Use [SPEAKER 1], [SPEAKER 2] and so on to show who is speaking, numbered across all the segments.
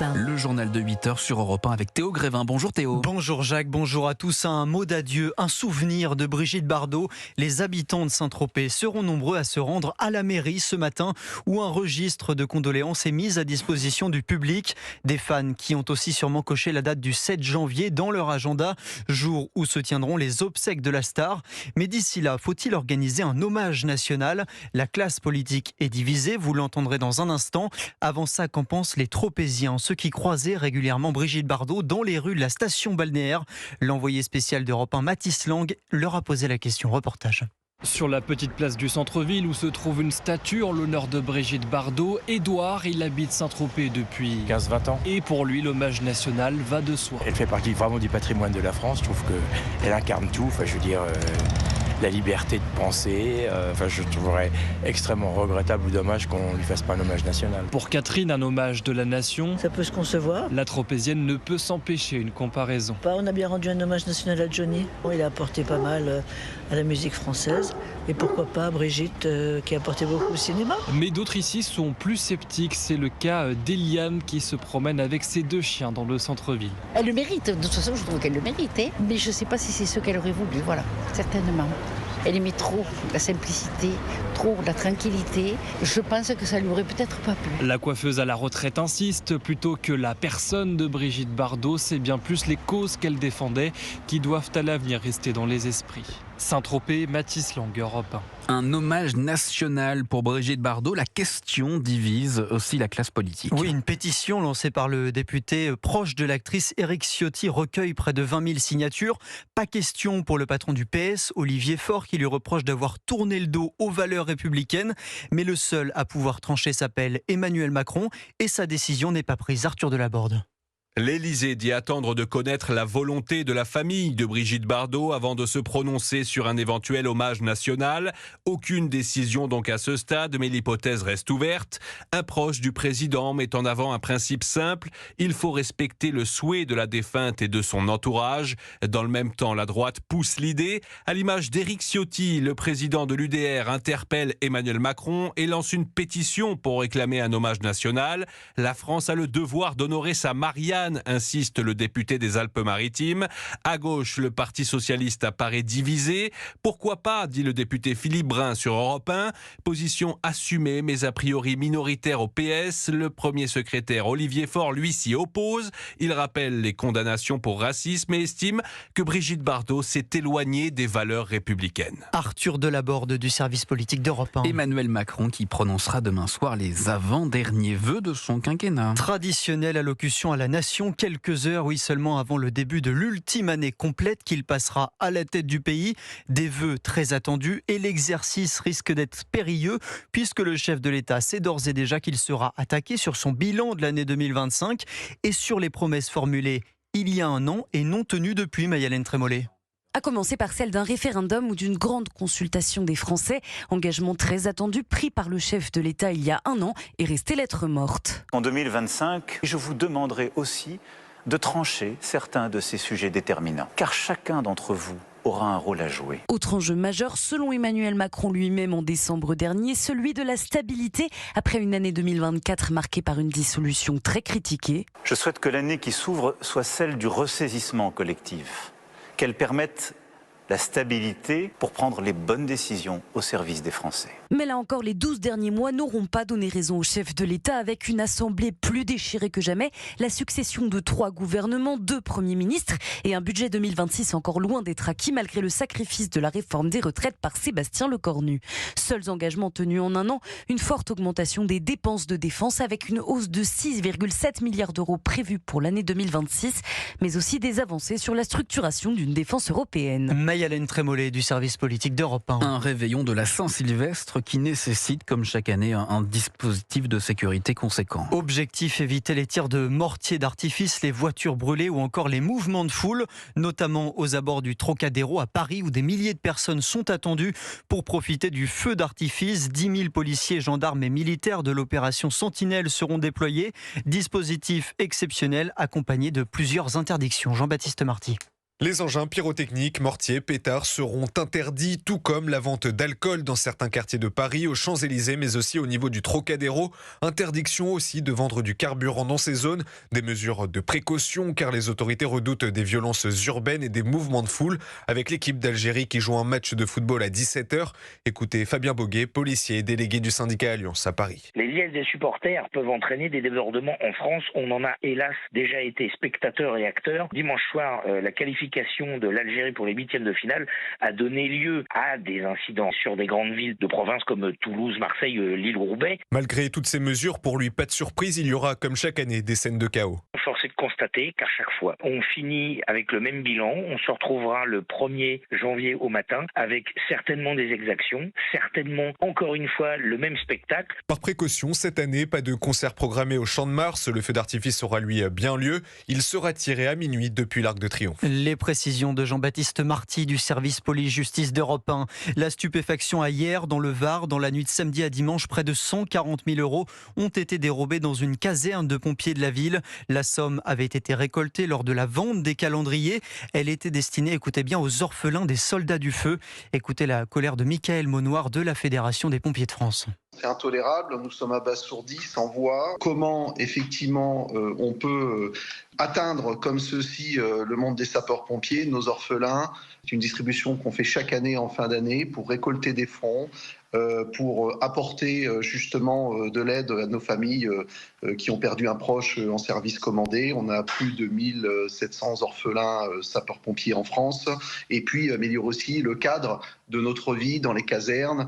[SPEAKER 1] 1.
[SPEAKER 2] Le journal de 8h sur Europe 1 avec Théo Grévin. Bonjour Théo.
[SPEAKER 3] Bonjour Jacques, bonjour à tous. Un mot d'adieu, un souvenir de Brigitte Bardot. Les habitants de Saint-Tropez seront nombreux à se rendre à la mairie ce matin où un registre de condoléances est mis à disposition du public. Des fans qui ont aussi sûrement coché la date du 7 janvier dans leur agenda, jour où se tiendront les obsèques de la star. Mais d'ici là, faut-il organiser un hommage national ? La classe politique est divisée, vous l'entendrez dans un instant. Avant ça, qu'en pensent les Tropéziens, ceux qui croisaient régulièrement Brigitte Bardot dans les rues de la station balnéaire? L'envoyé spécial d'Europe 1, Mathis Lang, leur a posé la question. Reportage.
[SPEAKER 4] Sur la petite place du centre-ville où se trouve une statue en l'honneur de Brigitte Bardot, Édouard, il habite Saint-Tropez depuis
[SPEAKER 5] 15-20 ans.
[SPEAKER 4] Et pour lui, l'hommage national va de soi.
[SPEAKER 5] Elle fait partie vraiment du patrimoine de la France. Je trouve qu'elle incarne tout. Enfin, je veux dire, la liberté de penser. Je trouverais extrêmement regrettable ou dommage qu'on ne lui fasse pas un hommage national.
[SPEAKER 4] Pour Catherine, un hommage de la nation.
[SPEAKER 6] Ça peut se concevoir.
[SPEAKER 4] La Tropézienne ne peut s'empêcher une comparaison.
[SPEAKER 6] On a bien rendu un hommage national à Johnny. Il a apporté pas mal à la musique française. Et pourquoi pas Brigitte qui a apporté beaucoup au cinéma.
[SPEAKER 4] Mais d'autres ici sont plus sceptiques. C'est le cas d'Eliane qui se promène avec ses 2 chiens dans le centre-ville.
[SPEAKER 7] Elle le mérite, de toute façon je trouve qu'elle le mérite. Mais je ne sais pas si c'est ce qu'elle aurait voulu, voilà, certainement. Elle aimait trop la simplicité, trop la tranquillité. Je pense que ça lui aurait peut-être pas plu.
[SPEAKER 4] La coiffeuse à la retraite insiste, plutôt que la personne de Brigitte Bardot, c'est bien plus les causes qu'elle défendait qui doivent à l'avenir rester dans les esprits. Saint-Tropez, Mathis Lang, Europe 1.
[SPEAKER 2] Un hommage national pour Brigitte Bardot. La question divise aussi la classe politique.
[SPEAKER 3] Oui, une pétition lancée par le député proche de l'actrice Éric Ciotti recueille près de 20 000 signatures. Pas question pour le patron du PS, Olivier Faure, qui lui reproche d'avoir tourné le dos aux valeurs républicaines. Mais le seul à pouvoir trancher s'appelle Emmanuel Macron et sa décision n'est pas prise. Arthur Delaborde.
[SPEAKER 8] L'Élysée dit attendre de connaître la volonté de la famille de Brigitte Bardot avant de se prononcer sur un éventuel hommage national. Aucune décision donc à ce stade, mais l'hypothèse reste ouverte. Un proche du président met en avant un principe simple, il faut respecter le souhait de la défunte et de son entourage. Dans le même temps, la droite pousse l'idée. À l'image d'Éric Ciotti, le président de l'UDR interpelle Emmanuel Macron et lance une pétition pour réclamer un hommage national. La France a le devoir d'honorer sa Marianne, insiste le député des Alpes-Maritimes. À gauche, le Parti socialiste apparaît divisé. Pourquoi pas, dit le député Philippe Brun sur Europe 1. Position assumée, mais a priori minoritaire au PS. Le premier secrétaire Olivier Faure, lui, s'y oppose. Il rappelle les condamnations pour racisme et estime que Brigitte Bardot s'est éloignée des valeurs républicaines.
[SPEAKER 3] Arthur Delaborde du service politique d'Europe 1.
[SPEAKER 2] Emmanuel Macron qui prononcera demain soir les avant-derniers vœux de son quinquennat.
[SPEAKER 3] Traditionnelle allocution à la nation, quelques heures, seulement avant le début de l'ultime année complète qu'il passera à la tête du pays. Des vœux très attendus et l'exercice risque d'être périlleux puisque le chef de l'État sait d'ores et déjà qu'il sera attaqué sur son bilan de l'année 2025 et sur les promesses formulées il y a un an et non tenues depuis, Mayalène Trémollet.
[SPEAKER 1] À commencer par celle d'un référendum ou d'une grande consultation des Français. Engagement très attendu pris par le chef de l'État il y a un an et resté lettre morte.
[SPEAKER 9] En 2025, je vous demanderai aussi de trancher certains de ces sujets déterminants, car chacun d'entre vous aura un rôle à jouer.
[SPEAKER 1] Autre enjeu majeur, selon Emmanuel Macron lui-même en décembre dernier, celui de la stabilité après une année 2024 marquée par une dissolution très critiquée.
[SPEAKER 9] Je souhaite que l'année qui s'ouvre soit celle du ressaisissement collectif, qu'elle permette la stabilité pour prendre les bonnes décisions au service des Français.
[SPEAKER 1] Mais là encore, les 12 derniers mois n'auront pas donné raison au chef de l'État avec une assemblée plus déchirée que jamais, la succession de 3 gouvernements, 2 premiers ministres et un budget 2026 encore loin d'être acquis malgré le sacrifice de la réforme des retraites par Sébastien Lecornu. Seuls engagements tenus en un an, une forte augmentation des dépenses de défense avec une hausse de 6,7 milliards d'euros prévue pour l'année 2026, mais aussi des avancées sur la structuration d'une défense européenne.
[SPEAKER 3] Mayalène Trémollet du service politique d'Europe 1.
[SPEAKER 2] Un réveillon de la Saint-Sylvestre qui nécessite, comme chaque année, un dispositif de sécurité conséquent.
[SPEAKER 3] Objectif, éviter les tirs de mortier d'artifice, les voitures brûlées ou encore les mouvements de foule, notamment aux abords du Trocadéro à Paris où des milliers de personnes sont attendues pour profiter du feu d'artifice. 10 000 policiers, gendarmes et militaires de l'opération Sentinelle seront déployés. Dispositif exceptionnel accompagné de plusieurs interdictions. Jean-Baptiste Marty.
[SPEAKER 10] Les engins pyrotechniques, mortiers, pétards seront interdits, tout comme la vente d'alcool dans certains quartiers de Paris, aux Champs-Élysées, mais aussi au niveau du Trocadéro. Interdiction aussi de vendre du carburant dans ces zones. Des mesures de précaution, car les autorités redoutent des violences urbaines et des mouvements de foule, avec l'équipe d'Algérie qui joue un match de football à 17h. Écoutez Fabien Boguet, policier et délégué du syndicat Alliance à Paris.
[SPEAKER 11] Les liesses des supporters peuvent entraîner des débordements en France. On en a hélas déjà été spectateurs et acteurs. Dimanche soir, la qualification de l'Algérie pour les huitièmes de finale a donné lieu à des incidents sur des grandes villes de province comme Toulouse, Marseille, Lille, Roubaix.
[SPEAKER 10] Malgré toutes ces mesures, pour lui, pas de surprise, il y aura comme chaque année des scènes de chaos.
[SPEAKER 11] Force est de constater qu'à chaque fois, on finit avec le même bilan. On se retrouvera le 1er janvier au matin avec certainement des exactions, certainement encore une fois le même spectacle.
[SPEAKER 10] Par précaution, cette année, pas de concert programmé au Champ de Mars. Le feu d'artifice aura lui bien lieu. Il sera tiré à minuit depuis l'Arc de Triomphe.
[SPEAKER 3] Les précisions de Jean-Baptiste Marty du service police-justice d'Europe 1. La stupéfaction à hier dans le Var. Dans la nuit de samedi à dimanche, près de 140 000 € ont été dérobés dans une caserne de pompiers de la ville. La somme avait été récoltée lors de la vente des calendriers. Elle était destinée, écoutez bien, aux orphelins des soldats du feu. Écoutez la colère de Michael Maunoir de la Fédération des pompiers de France.
[SPEAKER 12] C'est intolérable, nous sommes abasourdis, sans voix. Comment effectivement on peut atteindre comme ceci le monde des sapeurs-pompiers, nos orphelins. C'est une distribution qu'on fait chaque année en fin d'année pour récolter des fonds, pour apporter justement de l'aide à nos familles qui ont perdu un proche en service commandé. On a plus de 1700 orphelins sapeurs-pompiers en France. Et puis améliorer aussi le cadre de notre vie dans les casernes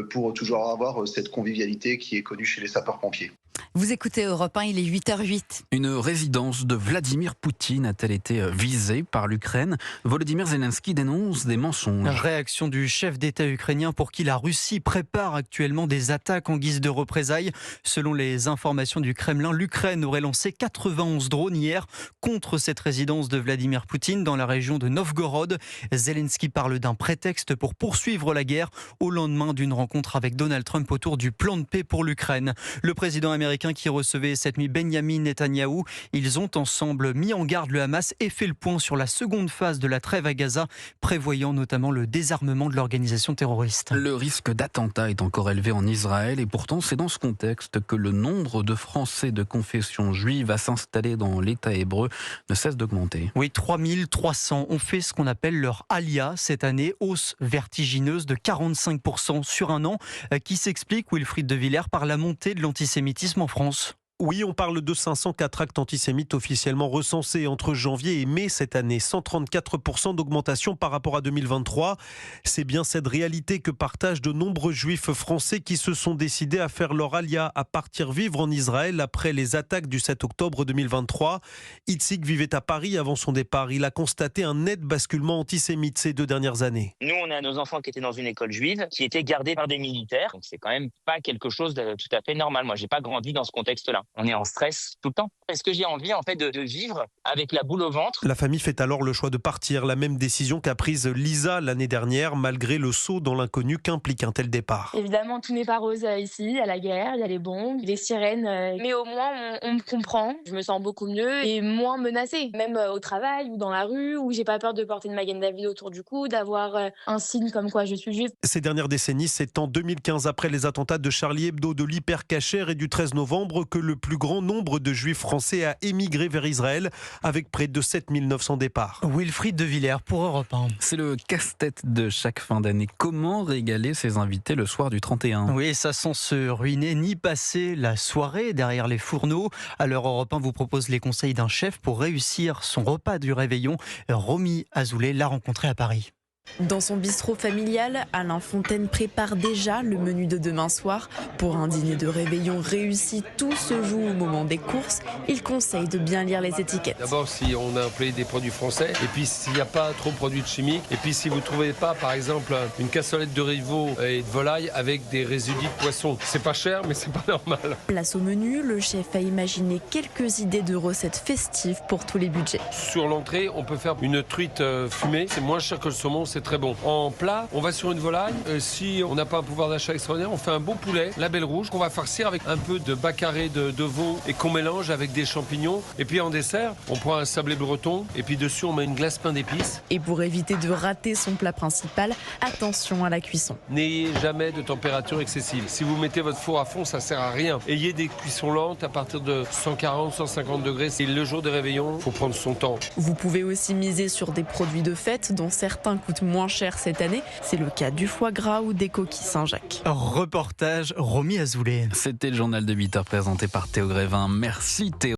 [SPEAKER 12] pour toujours avoir cette convivialité qui est connue chez les sapeurs-pompiers.
[SPEAKER 13] Vous écoutez Europe 1, il est 8h08.
[SPEAKER 2] Une résidence de Vladimir Poutine a-t-elle été visée par l'Ukraine ? Volodymyr Zelensky dénonce des mensonges.
[SPEAKER 3] Réaction du chef d'État ukrainien pour qui la Russie prépare actuellement des attaques en guise de représailles. Selon les informations du Kremlin, l'Ukraine aurait lancé 91 drones hier contre cette résidence de Vladimir Poutine dans la région de Novgorod. Zelensky parle d'un prétexte pour poursuivre la guerre au lendemain d'une rencontre avec Donald Trump autour du plan de paix pour l'Ukraine. Le président américain qui recevait cette nuit Benyamin Netanyahou. Ils ont ensemble mis en garde le Hamas et fait le point sur la seconde phase de la trêve à Gaza, prévoyant notamment le désarmement de l'organisation terroriste.
[SPEAKER 2] Le risque d'attentat est encore élevé en Israël et pourtant c'est dans ce contexte que le nombre de Français de confession juive à s'installer dans l'État hébreu ne cesse d'augmenter.
[SPEAKER 3] Oui, 3300 ont fait ce qu'on appelle leur alia cette année, hausse vertigineuse de 45% sur un an, qui s'explique, Wilfried de Villers, par la montée de l'antisémitisme en France.
[SPEAKER 14] Oui, on parle de 504 actes antisémites officiellement recensés entre janvier et mai cette année. 134% d'augmentation par rapport à 2023. C'est bien cette réalité que partagent de nombreux juifs français qui se sont décidés à faire leur alia, à partir vivre en Israël après les attaques du 7 octobre 2023. Itzik vivait à Paris avant son départ. Il a constaté un net basculement antisémite ces 2 dernières années.
[SPEAKER 15] Nous, on a nos enfants qui étaient dans une école juive, qui étaient gardés par des militaires. Donc c'est quand même pas quelque chose de tout à fait normal. Moi, j'ai pas grandi dans ce contexte-là. On est en stress tout le temps. Est-ce que j'ai envie en fait de vivre avec la boule au ventre ?
[SPEAKER 14] La famille fait alors le choix de partir, la même décision qu'a prise Lisa l'année dernière, malgré le saut dans l'inconnu qu'implique un tel départ.
[SPEAKER 16] Évidemment, tout n'est pas rose ici, il y a la guerre, il y a les bombes, les sirènes, mais au moins on me comprend, je me sens beaucoup mieux et moins menacée, même au travail ou dans la rue, où j'ai pas peur de porter une Magen David autour du cou, d'avoir un signe comme quoi je suis juive.
[SPEAKER 14] Ces dernières décennies, c'est en 2015, après les attentats de Charlie Hebdo, de l'Hyper-Cacher et du 13 novembre, que le plus grand nombre de juifs français a émigré vers Israël, avec près de 7900 départs.
[SPEAKER 3] Wilfried de Villers pour Europe 1.
[SPEAKER 2] C'est le casse-tête de chaque fin d'année. Comment régaler ses invités le soir du 31 ?
[SPEAKER 3] Oui, ça sans se ruiner ni passer la soirée derrière les fourneaux. Alors Europe 1 vous propose les conseils d'un chef pour réussir son repas du réveillon. Romy Azoulay l'a rencontré à Paris.
[SPEAKER 17] Dans son bistrot familial, Alain Fontaine prépare déjà le menu de demain soir. Pour un dîner de réveillon réussi, tout se joue au moment des courses. Il conseille de bien lire les étiquettes.
[SPEAKER 18] D'abord, si on a employé des produits français, et puis s'il n'y a pas trop de produits chimiques, et puis si vous ne trouvez pas, par exemple, une cassolette de rivaux et de volaille avec des résidus de poisson. C'est pas cher, mais c'est pas normal.
[SPEAKER 17] Place au menu, le chef a imaginé quelques idées de recettes festives pour tous les budgets.
[SPEAKER 18] Sur l'entrée, on peut faire une truite fumée. C'est moins cher que le saumon, c'est très bon. En plat, on va sur une volaille. Si on n'a pas un pouvoir d'achat extraordinaire, on fait un bon poulet, label rouge, qu'on va farcir avec un peu de bas carré de veau et qu'on mélange avec des champignons. Et puis en dessert, on prend un sablé breton et puis dessus on met une glace pain d'épices.
[SPEAKER 17] Et pour éviter de rater son plat principal, attention à la cuisson.
[SPEAKER 18] N'ayez jamais de température excessive. Si vous mettez votre four à fond, ça sert à rien. Ayez des cuissons lentes à partir de 140, 150 degrés. Et le jour des réveillons, il faut prendre son temps.
[SPEAKER 17] Vous pouvez aussi miser sur des produits de fête dont certains coûtent moins cher cette année. C'est le cas du foie gras ou des coquilles Saint-Jacques.
[SPEAKER 3] Reportage Romy Azoulay.
[SPEAKER 2] C'était le journal de 8h présenté par Théo Grévin. Merci Théo.